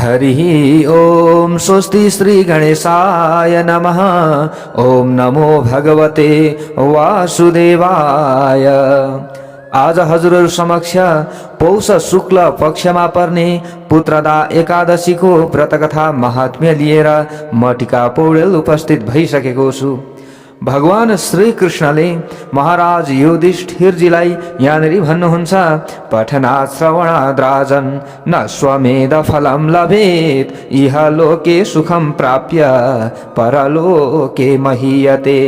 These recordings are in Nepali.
हरि ओम स्वस्ति श्री गणेशाय नमः। ओम नमो भगवते वासुदेवाय। आज हजुरहरु समक्ष पौष शुक्ल पक्षमा पर्ने पुत्रदा एकादशीको व्रतकथा महात्म्य लिएर म टीका पौडेल उपस्थित भइसकेको छु। भगवान श्री कृष्णले महाराज युधिष्ठिरजीलाई यहाँनेरि भन्नुहुन्छ, पठनात् श्रवणाद् राजन् न स्वमेध फलं लभेत् इह लोके सुखम प्राप्य परलोके महीयते।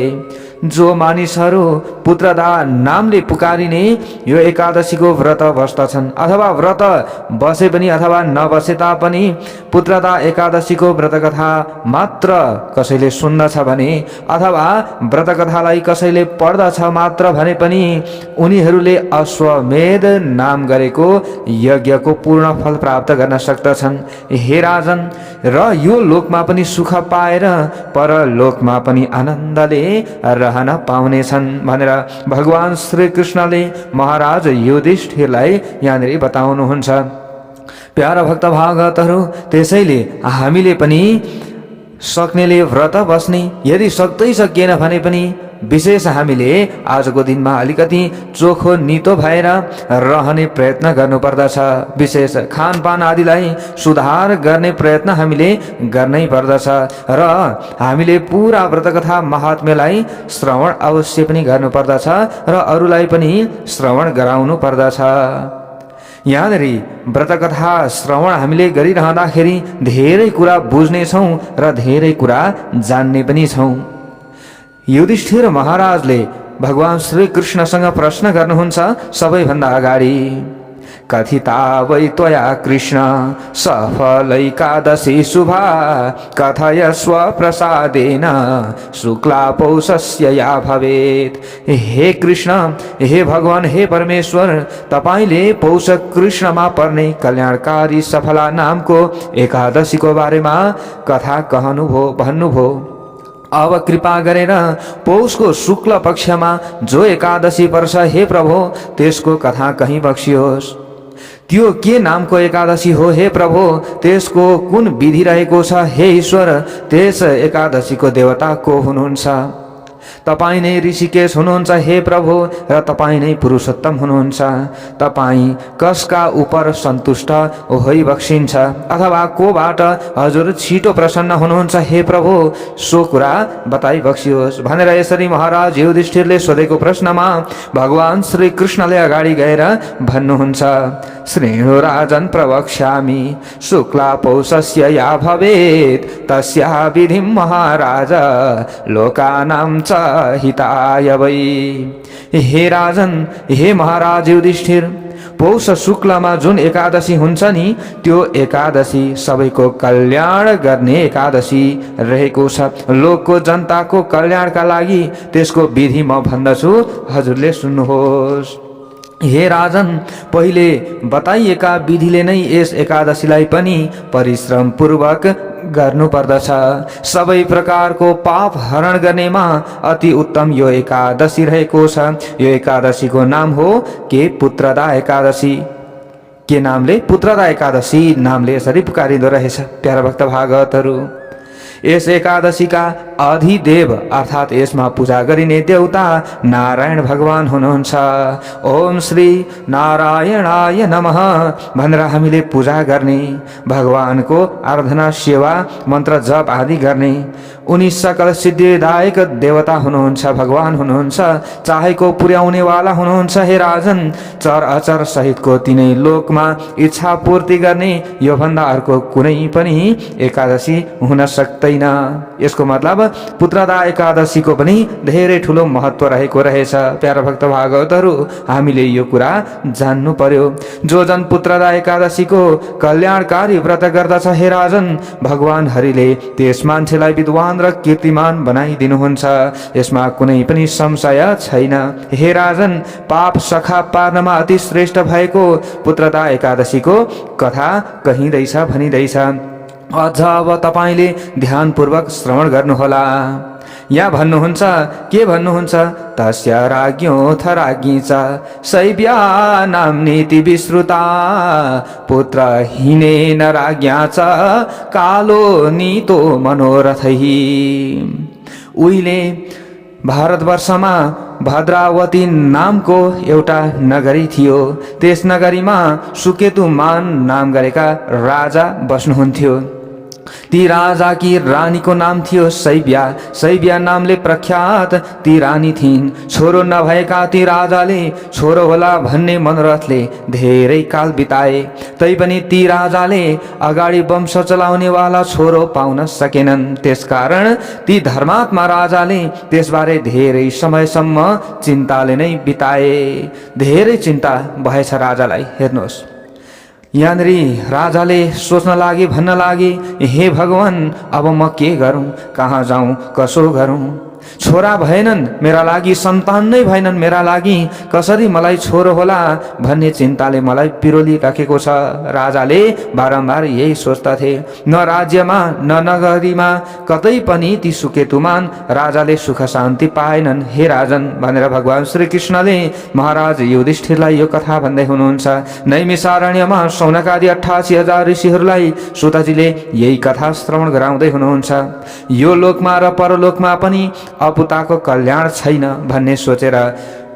जो मानिसहरू पुत्रदा नामले पुकारिने यो एकादशीको व्रत बस्दछन् अथवा व्रत बसे पनि अथवा नबसे तापनि पुत्रदा एकादशीको व्रतकथा मात्र कसैले सुन्दछ भने अथवा व्रतकथालाई कसैले पढ्दछ मात्र भने पनि उनीहरूले अश्वमेध नाम गरेको यज्ञको पूर्ण फल प्राप्त गर्न सक्दछन्। हे राजन, र यो लोकमा पनि सुख पाएर परलोकमा पनि आनन्दले रहन पाउनेछन् भनेर भगवान श्री कृष्णले महाराज युधिष्ठिरलाई यहाँनिर बताउनुहुन्छ। प्यारा भक्त भागवतहरू, त्यसैले हामीले पनि सक्नेले व्रत बस्ने, यदि सक्दै सकिएन भने पनि विशेष हामीले आजको दिनमा अलिकति चोखो नितो भएर रहने प्रयत्न गर्नुपर्दछ। विशेष खानपान आदिलाई सुधार गर्ने प्रयत्न हामीले गर्नै पर्दछ र हामीले पूरा व्रतकथा महात्म्यलाई श्रवण अवश्य पनि गर्नुपर्दछ र अरूलाई पनि श्रवण गराउनु पर्दछ। यहाँनेरि व्रतकथा श्रवण हामीले गरिरहँदाखेरि धेरै कुरा बुझ्नेछौँ र धेरै कुरा जान्ने पनि छौँ। युधिष्ठिर महाराजले भगवान श्री कृष्णसँग प्रश्न गर्नुहुन्छ सबैभन्दा अगाडि, कथिता वै त्वया कृष्ण सफलैकादशी शुभा कथय स्वप्रसादेन शुक्ला पौषस्य या भवेत्। हे कृष्ण, हे भगवान, हे परमेश्वर, तपाईले पौष कृष्णमा पर्ने कल्याणकारी सफला नामको एकादशीको बारेमा कथा कहनुभयो, भन्नुभयो। अब कृपा गरेर पौषको शुक्ल पक्षमा जो एकादशी पर्छ हे प्रभु, त्यसको कथा कहीं बक्सियोस्। त्यो के नामको एकादशी हो हे प्रभु, त्यसको कुन विधि रहेको छ हे ईश्वर, त्यस एकादशीको देवता को हुनुहुन्छ? तपाई नै ऋषिकेश हुनुहुन्छ हे प्रभु र तपाई नै पुरुषोत्तम हुनुहुन्छ। तपाई कसका उपर सन्तुष्ट होइ बक्सिन्छ अथवा कोबाट हजुर छिटो प्रसन्न हुनुहुन्छ हे प्रभु, सो कुरा बताई बक्सियोस् भनेर यसरी महाराज युधिष्ठिरले सोधेको प्रश्नमा भगवान श्री कृष्णले अगाडि गएर भन्नुहुन्छ, श्रेणु राजन प्रवक्ष्यामि शुक्ला पौषस्य या भवेत् तस्या विधिं महाराज लोकानां च हिताय वै। हे राजन, हे महाराज युधिष्ठिर, पौष शुक्लमा जुन एकादशी हुन्छ नि, त्यो एकादशी सबैको कल्याण गर्ने एकादशी रहेको छ। लोकको जनताको कल्याणका लागि त्यसको विधि म भन्दछु, हजुरले सुन्नुहोस्। हे राजन, पहिले बताइएका विधिले नै यस एकादशीलाई पनि परिश्रम पूर्वक गर्नु पर्दछ। सबै प्रकारको पाप हरण गर्नेमा अति उत्तम यो एकादशी रहेको छ। यो एकादशीको नाम हो के पुत्रदा एकादशी। के नामले? पुत्रदा एकादशी नामले यसरी पुकारिँदो रहेछ। प्यारा भक्त भागवतहरू, यस एकादशीका अधिदेव अर्थात यसमा पूजा गरिने देवता नारायण भगवान हुनुहुन्छ। ओम श्री नारायणाय नमः भनेर हामीले पूजा गर्ने, भगवानको आराधना सेवा मन्त्र जप आदि गर्ने, उनी सकल सिद्धिदायक देवता हुनुहुन्छ, भगवान हुनुहुन्छ, चाहेको पुर्याउने वाला हुनुहुन्छ। हे राजन, चर अचर सहितको तिनै लोकमा इच्छा पूर्ति गर्ने यो भन्दा अर्को कुनै पनि एकादशी हुन सक्दैन। यसको मतलब पुत्रदा एकादशीको पनि धेरै ठुलो महत्व रहेको रहेछ। प्यारा भक्त भागवतहरू, हामीले यो कुरा जान्नु पर्यो। जो जन पुत्रदा एकादशीको कल्याणकारी व्रत गर्दछ हे राजन, भगवान हरिले त्यस मान्छेलाई विद्वान र कीर्तिमान बनाइदिनुहुन्छ। यसमा कुनै पनि संशय छैन। हे राजन, पाप सखा पार्नमा अति श्रेष्ठ भएको पुत्रदा एकादशीको कथा कहिँदैछ, भनिँदैछ। अझ अब तपाईले ध्यानपूर्वक श्रवण गर्नुहोला। यहाँ भन्नुहुन्छ के भन्नुहुन्छ, तस्य राज्ञोऽथ राज्ञी च शैव्या नाम्नीति विश्रुता पुत्रहीनेन राज्ञा च कालो नीतो मनोरथैः। उहिले भारतवर्षमा भद्रावती नामको एउटा नगरी थियो। त्यस नगरीमा सुकेतुमान नाम गरेका राजा बस्नुहुन्थ्यो। ती राजाकी रानीको नाम थियो शैव्या। शैव्या नामले प्रख्यात ती रानी थिइन्। छोरो नभएका ती राजाले छोरो होला भन्ने मनोरथले धेरै काल बिताए। तैपनि ती राजाले अगाडि वंश चलाउनेवाला छोरो पाउन सकेनन्। त्यसकारण ती धर्मात्मा राजाले त्यसबारे धेरै समयसम्म चिन्ताले नै बिताए। धेरै चिन्ता भएछ राजालाई। हेर्नुहोस्, यहाँनिर राजाले सोच्न लागे, भन्न लागे, हे भगवान, अब म के गरौँ, कहाँ जाउँ, कसो गरौँ। छोरा भएनन् मेरा लागि, सन्तान नै भएनन् मेरा लागि, कसरी मलाई छोरो होला भन्ने चिन्ताले मलाई पिरोलिराखेको छ। राजाले बारम्बार यही सोच्दथे। न राज्यमा न नगरीमा कतै पनि ती सुकेतुमान राजाले सुख शान्ति पाएनन्। हे राजन भनेर भगवान श्री कृष्णले महाराज युधिष्ठिरलाई यो कथा भन्दै हुनुहुन्छ। नैमिषारण्यमा शौनकादि 88,000 ऋषिहरूलाई सुतजीले यही कथा श्रवण गराउँदै हुनुहुन्छ। यो लोकमा र परलोकमा पनि अपुताको कल्याण छैन भन्ने सोचेर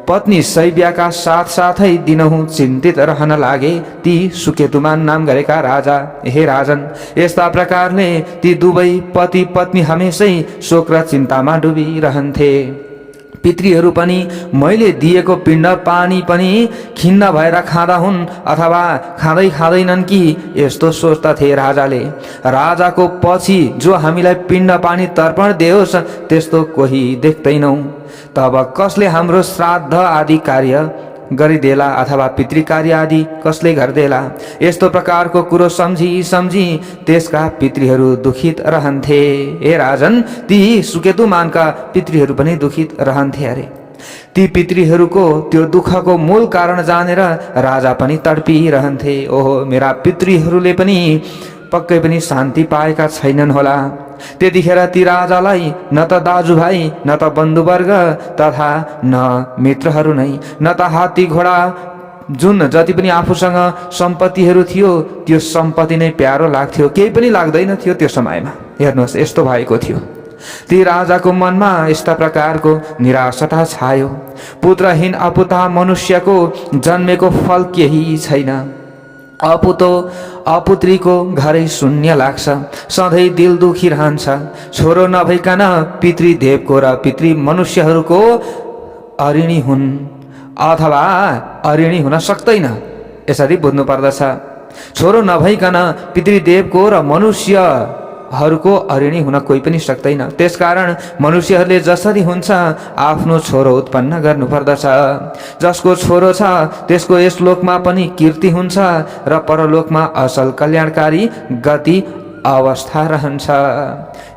पत्नी शैव्याका साथसाथै दिनहुँ चिन्तित रहन लागे ती सुकेतुमान नाम गरेका राजा। हे राजन, यस्ता प्रकारले ती दुवै पति पत्नी हमेशै शोक र चिन्तामा डुबिरहन्थे। पितृहरू पनि मैले दिएको पिण्ड पानी पनि खिन्न भएर खाँदा हुन् अथवा खाँदै खाँदैनन् कि, यस्तो सोच्दथे राजाले। राजाको पछि जो हामीलाई पिण्ड पानी तर्पण दियोस् त्यस्तो कोही देख्दैनौँ। तब कसले हाम्रो श्राद्ध आदि कार्य गरिदेला अथवा पितृकार्य आदि कसले गर्देला। यस्तो प्रकारको कुरो सम्झी त्यसका पितृहरू दुखित रहन्थे। हे राजन, ती सुकेतुमानका पितृहरू पनि दुखित रहन्थे अरे। ती पितृहरूको त्यो दुःखको मूल कारण जानेर राजा पनि तडपिरहन्थे। ओहो, मेरा पितृहरूले पनि पक्कै पनि शान्ति पाएका छैनन् होला। त्यतिखेर ती राजालाई न त दाजुभाइ, न त बन्धुवर्ग तथा न मित्रहरू नै, न त हात्ती घोडा जुन जति पनि आफूसँग सम्पत्तिहरू थियो त्यो सम्पत्ति नै प्यारो लाग्थ्यो, केही पनि लाग्दैन थियो त्यो समयमा। हेर्नुहोस्, यस्तो भएको थियो। ती राजाको मनमा यस्ता प्रकारको निराशा छायो। पुत्रहीन अपुता मनुष्यको जन्मेको फल केही छैन। अपुतो अपुत्रीको घरै शून्य लाग्छ, सधैँ दिल दुखी रहन्छ। छोरो नभइकन पितृदेवको र पितृ मनुष्यहरूको अऋणी हुन् अथवा अऋणी हुन सक्दैन, यसरी बुझ्नु पर्दछ। छोरो नभइकन पितृदेवको र मनुष्यहरूको अऋणी हुन कोही पनि सक्दैन। त्यसकारण मनुष्यहरूले जसरी हुन्छ आफ्नो छोरो उत्पन्न गर्नुपर्दछ। जसको छोरो छ त्यसको यस लोकमा पनि कीर्ति हुन्छ र परलोकमा असल कल्याणकारी गति अवस्था रहन्छ।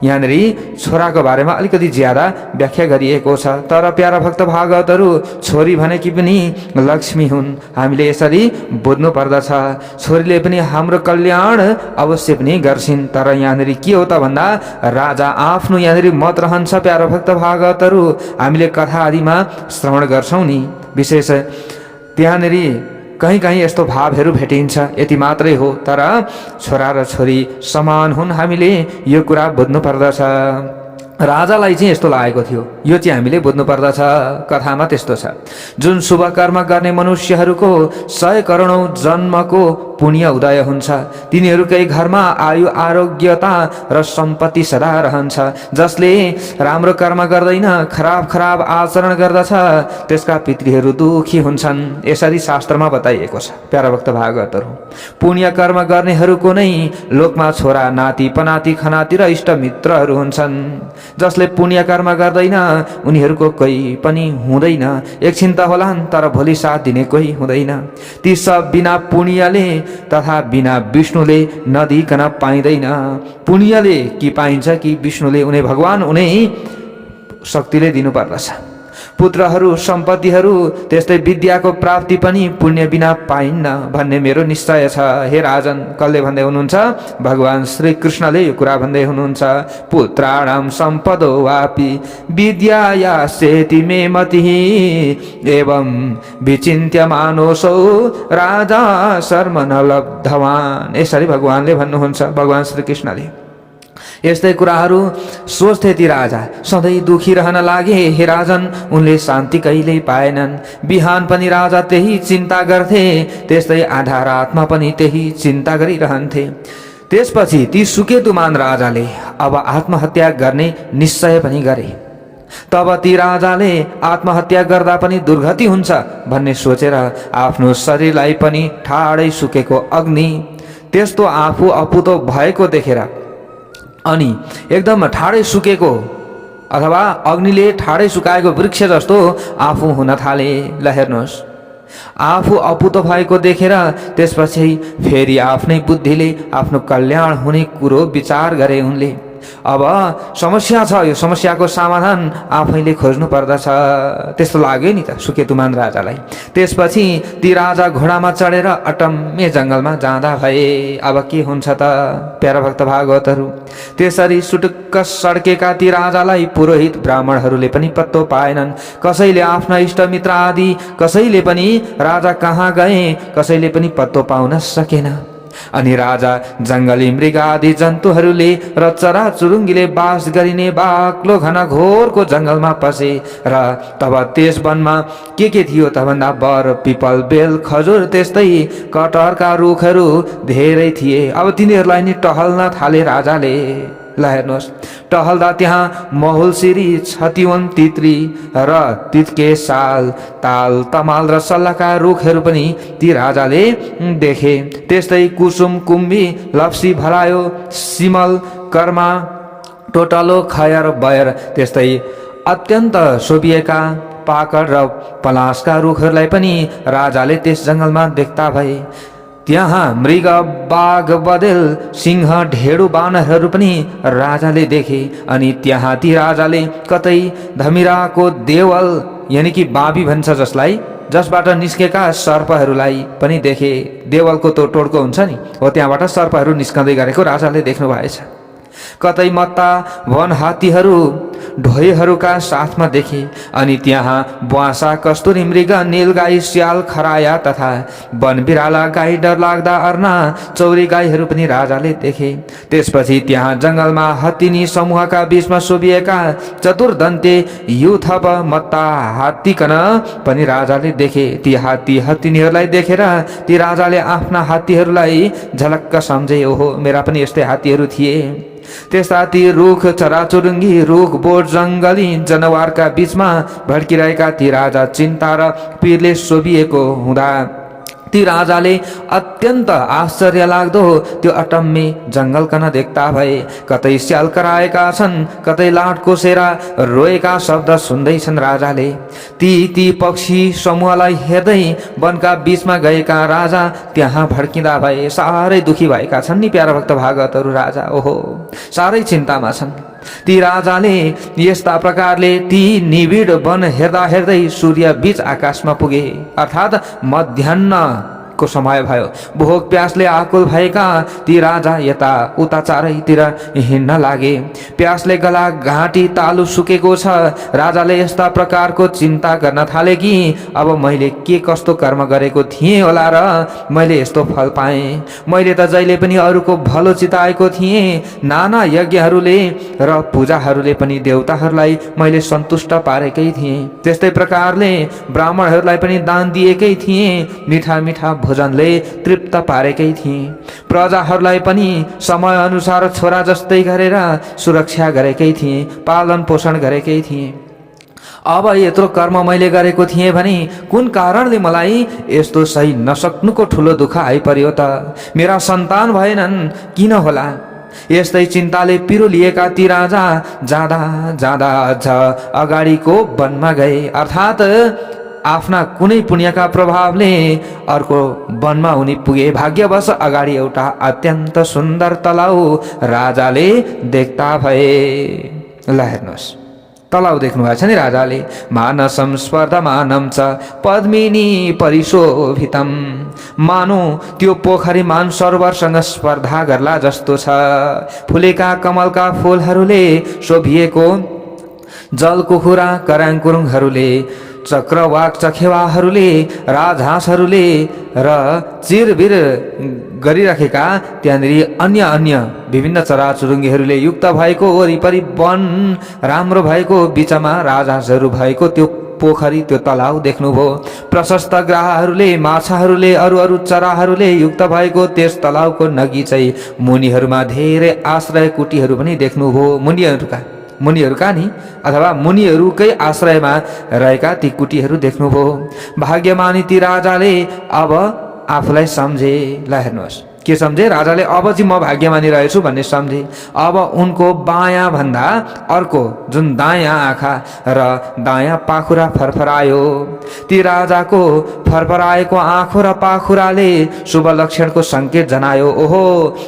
यहाँनिर छोराको बारेमा अलिकति ज्यादा व्याख्या गरिएको छ। तर प्यारा भक्त भागवतहरू छोरी भनेकी पनि लक्ष्मी हुन्, हामीले यसरी बुझ्नु पर्दछ। छोरीले पनि हाम्रो कल्याण अवश्य पनि गर्छिन्। तर यहाँनिर के हो त भन्दा राजा आफ्नो यहाँनिर मत रहन्छ। प्यारा भक्त भागवतहरू हामीले कथा आदिमा श्रवण गर्छौँ नि, विशेष त्यहाँनिर कहीँ कहीँ यस्तो भावहरू भेटिन्छ। यति मात्रै हो, तर छोरा र छोरी समान हुन्, हामीले यो कुरा बुझ्नु पर्दछ। राजालाई चाहिँ यस्तो लागेको थियो, यो चाहिँ हामीले बुझ्नु पर्दछ। कथामा त्यस्तो छ, जुन शुभ कर्म गर्ने मनुष्यहरूको 100 करोडौँ जन्मको पुण्य उदय हुन्छ, तिनीहरूकै घरमा आयु आरोग्यता र सम्पत्ति सदा रहन्छ। जसले राम्रो कर्म गर्दैन, खराब खराब आचरण गर्दछ, त्यसका पितृहरू दुखी हुन्छन्, यसरी शास्त्रमा बताइएको छ। प्यारा भक्त भागवतहरू, पुण्य कर्म गर्नेहरूको नै लोकमा छोरा नाति पनाति खनाति र इष्टमित्रहरू हुन्छन्। जसले पुण्य कर्म गर्दैन उनीहरूको कोही पनि हुँदैन। एकछिन त होलान्, तर भोलि साथ दिने कोही हुँदैन। ती सब बिना पुण्यले तथा बिना विष्णुले नदिकन पाइँदैन। पुण्यले कि पाइन्छ कि विष्णुले, उनी भगवान उनी शक्तिले दिनुपर्दछ। पुत्रहरू सम्पत्तिहरू त्यस्तै विद्याको प्राप्ति पनि पुण्य बिना पाइन्न भन्ने मेरो निश्चय छ। हे राजन, कसले भन्दै हुनुहुन्छ? भगवान श्री कृष्णले यो कुरा भन्दै हुनुहुन्छ। पुत्राणाम सम्पदो वापि विद्याया सेति मे मतिः एवं विचिन्त्य मानसो राजा शर्म न लब्धवान। यसरी भगवानले भन्नुहुन्छ, भगवान श्री कृष्णले। यस्तै कुराहरू सोच्थे ती राजा, सधैँ दुखी रहन लागे। हे राजन, उनले शान्ति कहिल्यै पाएनन्। बिहान पनि राजा त्यही चिन्ता गर्थे, त्यस्तै आधा रातमा पनि त्यही चिन्ता गरिरहन्थे। त्यसपछि ती सुकेतुमान राजाले अब आत्महत्या गर्ने निश्चय पनि गरे। तब ती राजाले आत्महत्या गर्दा पनि दुर्गति हुन्छ भन्ने सोचेर आफ्नो शरीरलाई पनि ठाडै सुकेको अग्नि त्यस्तो आफू अपुतो भएको देखेर अनि एकदम ठाडै सुकेको अथवा अग्निले ठाडै सुकाएको वृक्ष जस्तो आफू हुन थाले। ल हेर्नुहोस्, आफू अपुतो भएको देखेर त्यसपछि फेरि आफ्नै बुद्धिले आफ्नो कल्याण हुने कुरो विचार गरे उनले। अब समस्या छ, यो समस्याको समाधान आफैले खोज्नु पर्दछ, त्यस्तो लाग्यो नि त सुकेतुमान राजालाई। त्यसपछि ती राजा घोडामा चढेर अटम्मे जङ्गलमा जाँदा भए। अब के हुन्छ त प्यारा भक्त भागवतहरू? त्यसरी सुटुक्क सड्केका ती राजालाई पुरोहित ब्राह्मणहरूले पनि पत्तो पाएनन्। कसैले आफ्ना इष्टमित्र आदि, कसैले पनि राजा कहाँ गए, कसैले पनि पत्तो पाउन सकेन। अनि राजा जङ्गली मृग आदि जन्तुहरूले र चराचुरुङ्गीले बास गरिने बाक्लो घनघोरको जङ्गलमा पसे। र तब त्यस वनमा के थियो त भन्दा बर, पिपल, बेल, खजुर त्यस्तै कटहरका रुखहरू धेरै थिए। अब तिनीहरूलाई नि टहल्न थाले राजाले। ल हेर्नुहोस्, टहल्दा त्यहाँ महुलसिरी, छतिवन, तित्री र तितके, साल, ताल, तमाल र सल्लाका रुखहरू पनि ती राजाले देखे। त्यस्तै कुसुम, कुम्भी, लप्सी, भलायो, सिमल, कर्मा, टोटलो, खयर, बयर त्यस्तै अत्यन्त शोभिएका पाकड र पलासका रुखहरूलाई पनि राजाले त्यस जङ्गलमा देख्दा भए। त्यहाँ मृग, बाघ, बदेल, सिंह, ढेडु, बानरहरू पनि राजाले देखे। अनि त्यहाँ ती राजाले कतै धमिराको देवल यानि कि बाबी भन्छ जसलाई, जसबाट निस्केका सर्पहरूलाई पनि देखे। देवलको तोडको हुन्छ नि, हो त्यहाँबाट सर्पहरू निस्कँदै गरेको राजाले देख्नु भएछ। कतै मत्ता वन हात्तीहरू ढोयहरूका साथमा देखे। अनि त्यहाँ बुवासा, कस्तुरी मृग, नीलगाई, स्याल, खराया तथा वन बिराला, गाई, डरलाग्दा अर्ना, चौरी गाईहरू पनि राजाले देखे। त्यसपछि त्यहाँ जङ्गलमा हत्तीनी समूहका बीचमा शोभिएका चतुर्दन्ते युथप मत्ता हात्तीकन पनि राजाले देखे। ती हात्ती हत्तीनीहरूलाई देखेर ती राजाले आफ्ना हात्तीहरूलाई झलक्क सम्झे। ओहो, मेरा पनि यस्तै हात्तीहरू थिए। त्यस्ता ती रुख, चराचुरुङ्गी, रुख, बोट, जङ्गली जनावरका बीचमा भड्किरहेका ती राजा चिन्ता र पीरले शोभिएको हुँदा ती राजाले अत्यन्त आश्चर्य लाग्दो त्यो अटम्मे जङ्गलकन देख्दा भए। कतै स्याल कराएका छन्, कतै लाटकोसेरा रोएका शब्द सुन्दैछन् राजाले। ती पक्षी समूहलाई हेर्दै वनका बीचमा गएका राजा त्यहाँ भड्किँदा भए। साह्रै दुखी भएका छन् नि प्यारा भक्त भागवतहरू राजा। ओहो, साह्रै चिन्तामा छन्। ती राजाले यस्ता प्रकारले ती निबिड वन हेर्दा हेर्दै सूर्य बीच आकाशमा पुगे। अर्थात् मध्याह्नको समय भयो। भोक प्यासले आकुल भएका ती राजा यता उता चारैतिर हिँड्न लागे। प्यासले गला, घाँटी, तालु सुकेको छ। राजाले यस्ता प्रकारको चिन्ता गर्न थाले कि अब मैले के कस्तो कर्म गरेको थिएँ होला र मैले यस्तो फल पाएँ। मैले त जहिले पनि अरूको भलो चिताएको थिएँ। नाना यज्ञहरूले र पूजाहरूले पनि देवताहरूलाई मैले सन्तुष्ट पारेकै थिएँ। त्यस्तै प्रकारले ब्राह्मणहरूलाई पनि दान दिएकै थिएँ। मिठा मिठा भोजनले तृप्त पारेकै थिएँ। प्रजाहरूलाई पनि समय अनुसार छोरा जस्तै गरेर सुरक्षा गरेकै थिएँ, पालन पोषण गरेकै थिएँ। अब यत्रो कर्म मैले गरेको थिएँ भने कुन कारणले मलाई यस्तो सही नसक्नुको ठुलो दुःख आइपर्यो त? मेरा सन्तान भएनन् किन होला? यस्तै चिन्ताले पिरो लिएका ती राजा जाँदा जाँदा अझ अगाडिको वनमा गए। अर्थात् आफ्ना कुनै पुण्यका प्रभावले अर्को वनमा उनी पुगे। भाग्यवश अगाडि एउटा अत्यन्त सुन्दर तलाउ राजाले देख्दा भए। ल हेर्नुहोस्, तलाउ देख्नु भएको छ नि राजाले। मानसं स्पर्धमानं च पद्मिनी परिशोभितम, मानो त्यो पोखरी मान सरोवरसँग स्पर्धा गर्ला जस्तो छ। फुलेका कमलका फूलहरूले शोभिएको जलकुखुरा कराङकुरुङहरूले, चक्रवाक चखेवाहरूले, राजहाँसहरूले र चिरबिर गरिराखेका त्यहाँनिर अन्य अन्य विभिन्न चराचुरुङ्गीहरूले युक्त भएको वरिपरि वन राम्रो भएको बिचमा राजहाँसहरू भएको त्यो पोखरी त्यो तलाउ देख्नुभयो। प्रशस्त ग्राहहरूले, माछाहरूले, अरू अरू चराहरूले युक्त भएको त्यस तलाउको नगी चाहिँ मुनिहरूमा धेरै आश्रय कुटीहरू पनि देख्नुभयो। मुनिहरूका नि अथवा मुनिहरूकै आश्रयमा रहेका ती कुटीहरू देख्नुभयो। भाग्यमानी ती राजाले अब आफूलाई सम्झे। ल हेर्नुहोस् के सम्झे राजाले, अब चाहिँ म भाग्यमानी रहेछु भन्ने सम्झे। अब उनको बायाँ भन्दा अर्को जुन दायाँ आँखा र दायाँ पाखुरा फरफरायो। ती राजाको फरफराएको आँखो र पाखुराले शुभ लक्षणको सङ्केत जनायो। ओहो,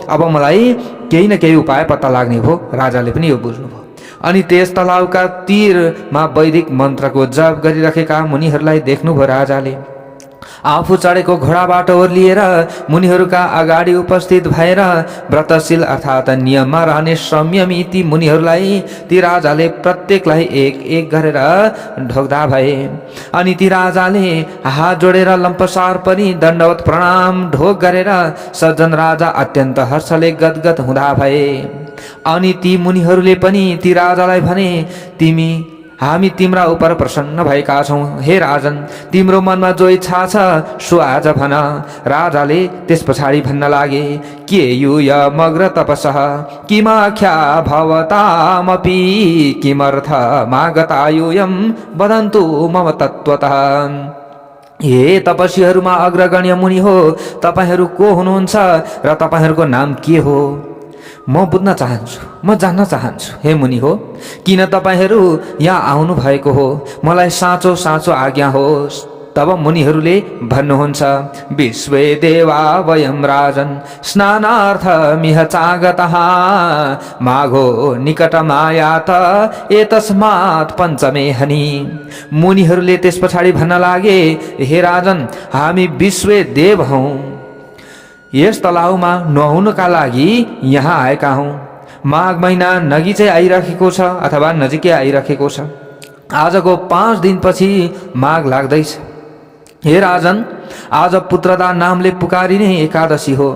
अब मलाई केही न केही उपाय पत्ता लाग्ने भयो। राजाले पनि यो बुझ्नुभयो। अनि त्यस तलाउका तीरमा वैदिक मन्त्रको जप गरिरहेका मुनिहरूलाई देख्नुभयो राजाले। आफू चढेको घोडाबाट ओर्लिएर मुनिहरूका अगाडि उपस्थित भएर व्रतशील अर्थात् नियममा रहने संयमी ती मुनिहरूलाई ती राजाले प्रत्येकलाई एक एक गरेर ढोक्दा भए। अनि ती राजाले हात जोडेर लम्पसार पनि दण्डवत प्रणाम ढोक गरेर सज्जन राजा अत्यन्त हर्षले गदगद हुँदा भए। अनि ती मुनिहरूले पनि ती राजालाई भने, हामी तिम्रा उप प्रसन्न भएका छौँ। हे राजन, तिम्रो मनमा जो इच्छा छ सो आज भन। राजाले त्यस पछाडि भन्न लागे, के यूयमग्र तपसः किमाख्या भवतामपि किमर्थ मागता यूयं वदन्तु मम तत्त्वतः। हे तपस्वीहरूमा अग्रगण्य मुनि हो, तपाईहरू को हुनुहुन्छ र तपाईहरूको नाम के हो? म बुझ्न चाहन्छु, म जान्न चाहन्छु। हे मुनि हो, किन तपाईहरू यहाँ आउनु भएको हो? मलाई साँचो साँचो आज्ञा होस्। तब मुनिहरूले भन्नुहुन्छ, विश्वे देवा वयं राजन् स्नानार्थमिह चागतः माघो निकटमायात एतस्मात् पञ्चमे हनि। मुनिहरूले त्यस पछाडि भन्न लागे, हे राजन, हामी विश्वे देव हौँ, यस तलाउमा नुहाउनका लागि यहाँ आएका हौँ। माघ महिना नजिकै आइरहेको छ अथवा नजिकै आइरहेको छ। आजको 5 दिनपछि माघ लाग्दैछ। हे राजन, आज पुत्रदा नामले पुकारिने एकादशी हो।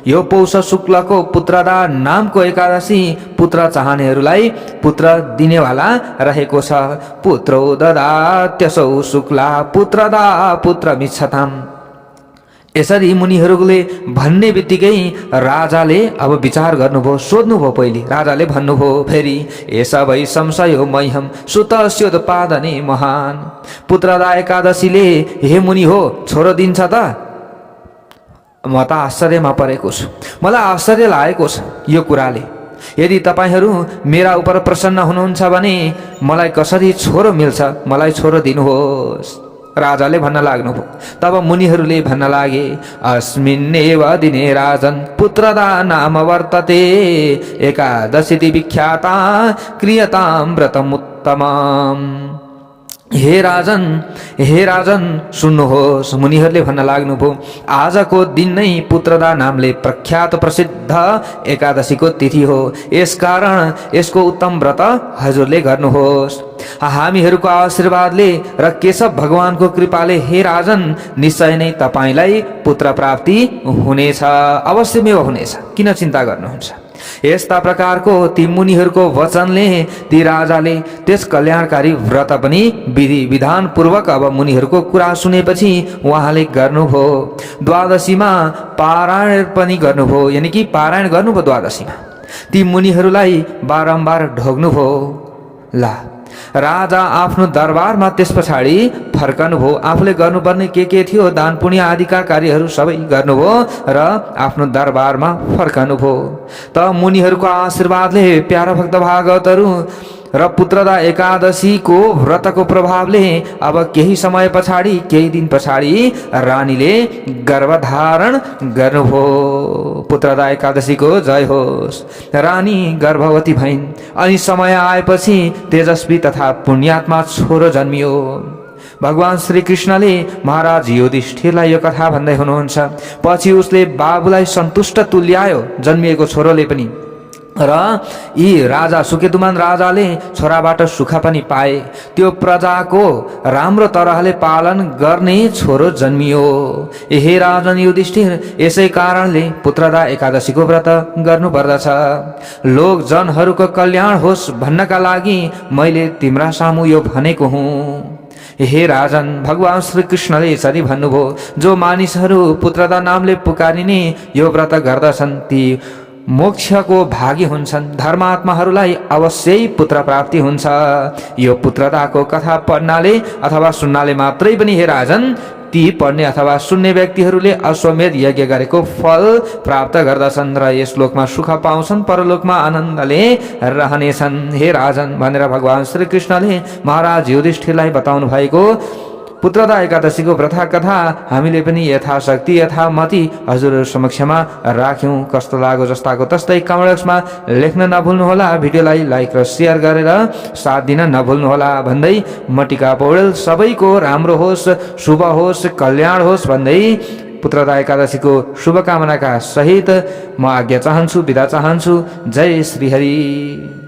यो पौष शुक्लको पुत्रदा नामको एकादशी पुत्र चाहनेहरूलाई पुत्र दिनेवाला रहेको छ। पुत्रो ददात्यसौ शुक्ला पुत्रदा पुत्रमिच्छताम्। यसरी मुनिहरूले भन्ने बित्तिकै राजाले अब विचार गर्नुभयो, सोध्नुभयो। पहिले राजाले भन्नुभयो फेरि, एषा वै संशयो मह्यं सुतस्योत्पादने महान्। पुत्रदा एकादशीले हे मुनि हो छोरो दिन्छ त? म त आश्चर्यमा परेको छु, मलाई आश्चर्य लागेको छ यो कुराले। यदि तपाईहरू मेरा उप प्रसन्न हुनुहुन्छ भने मलाई कसरी छोरो मिल्छ? मलाई छोरो दिनुहोस्। राजाले भन्न लाग्नुभयो। तब मुनिहरूले भन्न लागे, अस्मिन्नेव दिने राजन पुत्रदा नाम वर्तते एकादशी विख्याता क्रियतां व्रतमुत्तमम्। हे राजन सुन्नुहोस्। मुनिहरूले भन्न लाग्नुभयो, आजको दिन नै पुत्रदा नामले प्रख्यात प्रसिद्ध एकादशीको तिथि हो। यसकारण यसको उत्तम व्रत हजुरले गर्नुहोस्। हामीहरूको आशीर्वादले र केशव भगवानको कृपाले हे राजन निश्चय नै तपाईलाई पुत्र प्राप्ति हुनेछ, अवश्यमेव हुनेछ। किन चिन्ता गर्नुहुन्छ? यस्ता प्रकारको ती मुनिहरूको वचनले ती राजाले त्यस कल्याणकारी व्रत पनि विधि विधान पूर्वक अब मुनिहरूको कुरा सुनेपछि उहाँले गर्नुभयो। द्वादशीमा पारायण पनि गर्नुभयो, यानि कि पारायण गर्नुभयो द्वादशीमा। ती मुनिहरूलाई बारम्बार ढोग्नुभयो। ला राजा आफ्नो दरबारमा त्यस पछाडि फर्कनुभयो। आफूले गर्नुपर्ने के थियो दान पुण्य आदिका कार्यहरू सबै गर्नुभयो र आफ्नो दरबारमा फर्कनुभयो। त मुनिहरूको आशीर्वादले प्यारा भक्त भागवतहरू र पुत्रदा एकादशीको व्रतको प्रभावले अब केही समय पछाडि केही दिन पछाडि रानीले गर्भधारण गर्नुभयो। पुत्रदा एकादशीको जय होस्। रानी गर्भवती भइन् अनि समय आएपछि तेजस्वी तथा पुण्यात्मा छोरो जन्मियो। भगवान श्री कृष्णले महाराज युधिष्ठिरलाई यो कथा भन्दै हुनुहुन्छ। पछि उसले बाबुलाई सन्तुष्ट तुल्यायो जन्मिएको छोरोले पनि, र यी राजा सुकेतुमान राजाले छोराबाट सुख पनि पाए। त्यो प्रजाको राम्रो तरहले पालन गर्ने छोरो जन्मियो। हे राजन युधिष्ठिर, यसै कारणले पुत्रदा एकादशीको व्रत गर्नुपर्दछ। लोकजनहरूको कल्याण होस् भन्नका लागि मैले तिम्रा सामु यो भनेको हुँ। हे राजन, भगवान श्री कृष्णले यसरी भन्नुभयो, जो मानिसहरू पुत्रदा नामले पुकारिने यो व्रत गर्दछन् ती मोक्षको भागी हुन्छन्। धर्मात्माहरूलाई अवश्यै पुत्र प्राप्ति हुन्छ। यो पुत्रदाको कथा पढ्नाले अथवा सुन्नाले मात्रै पनि हे राजन, ती पढ्ने अथवा सुन्ने व्यक्तिहरूले अश्वमेध यज्ञ गरेको फल प्राप्त गर्दछन् र यस लोकमा सुख पाउँछन्, परलोकमा आनन्दले रहनेछन्। हे राजन भनेर भगवान श्री कृष्णले महाराज युधिष्ठिरलाई बताउनु भएको पुत्रदा एकादशीको व्रत कथा हामीले पनि यथाशक्ति यथामति हजुरहरू समक्षमा राख्यौं। कस्तो लाग्यो जस्ताको तस्तै कमेन्ट बक्समा लेख्न नभुल्नुहोला। भिडियोलाई लाइक र शेयर गरेर साथ दिन नभुल्नुहोला भन्दै म टिका पौडेल सबैको राम्रो होस्, शुभ होस्, कल्याण होस् भन्दै पुत्रदा एकादशीको शुभकामनाका सहित म आज्ञा चाहन्छु, बिदा चाहन्छु। जय श्री हरि।